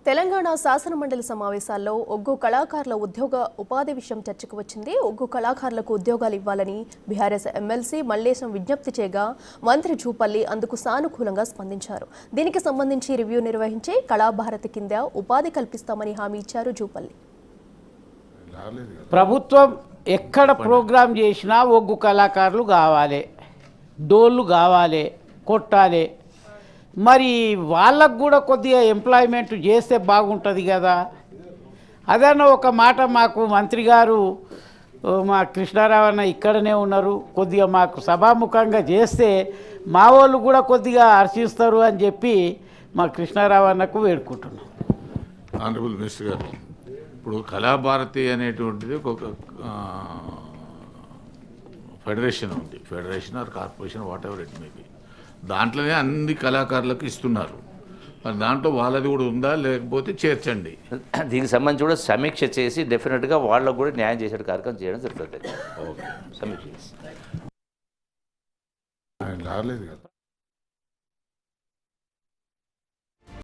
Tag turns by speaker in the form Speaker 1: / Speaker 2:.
Speaker 1: తెలంగాణ శాసనమండలి సమావేశాల్లో ఒగ్గు కళాకారుల ఉపాధి విషయం చర్చకు వచ్చింది. ఒగ్గు కళాకారులకు ఉద్యోగాలు ఇవ్వాలని బీఆర్ఎస్ ఎమ్మెల్సీ మల్లేశం విజ్ఞప్తి చేయగా మంత్రి జూపల్లి అందుకు సానుకూలంగా స్పందించారు. దీనికి సంబంధించి రివ్యూ నిర్వహించి కళాభారతి కింద ఉపాధి కల్పిస్తామని హామీ ఇచ్చారు జూపల్లి.
Speaker 2: ప్రభుత్వం ఎక్కడ ప్రోగ్రాం చేసినా ఒగ్గు కళాకారులు కావాలి, డోళ్ళు కావాలి, కొట్టాలి. మరి వాళ్ళకు కూడా కొద్దిగా ఎంప్లాయ్మెంట్ చేస్తే బాగుంటుంది కదా. అదన్న ఒక మాట మాకు మంత్రి గారు, మా కృష్ణారావు అన్న ఇక్కడనే ఉన్నారు, కొద్దిగా మాకు సభాముఖంగా చేస్తే మా వాళ్ళు కూడా కొద్దిగా హర్షిస్తారు అని చెప్పి మా కృష్ణారావు అన్నకు వేడుకుంటున్నాం.
Speaker 3: ఆనరబుల్ మినిస్టర్ గారు, ఇప్పుడు కళాభారతి అనేటువంటిది ఒక ఫెడరేషన్ ఉంది, federation are corporation what ever it may be. దాంట్లోనే అన్ని కళాకారులకు ఇస్తున్నారు. మరి దాంట్లో వాళ్ళది కూడా ఉందా, లేకపోతే చేర్చండి.
Speaker 4: దీనికి సంబంధించి కూడా సమీక్ష చేసి డెఫినెట్గా వాళ్ళకు కూడా న్యాయం చేసే కార్యక్రమం చేయడం జరుగుతుంది.
Speaker 3: ఓకే,
Speaker 4: సమీక్ష చేసి
Speaker 3: రాలేదు కదా.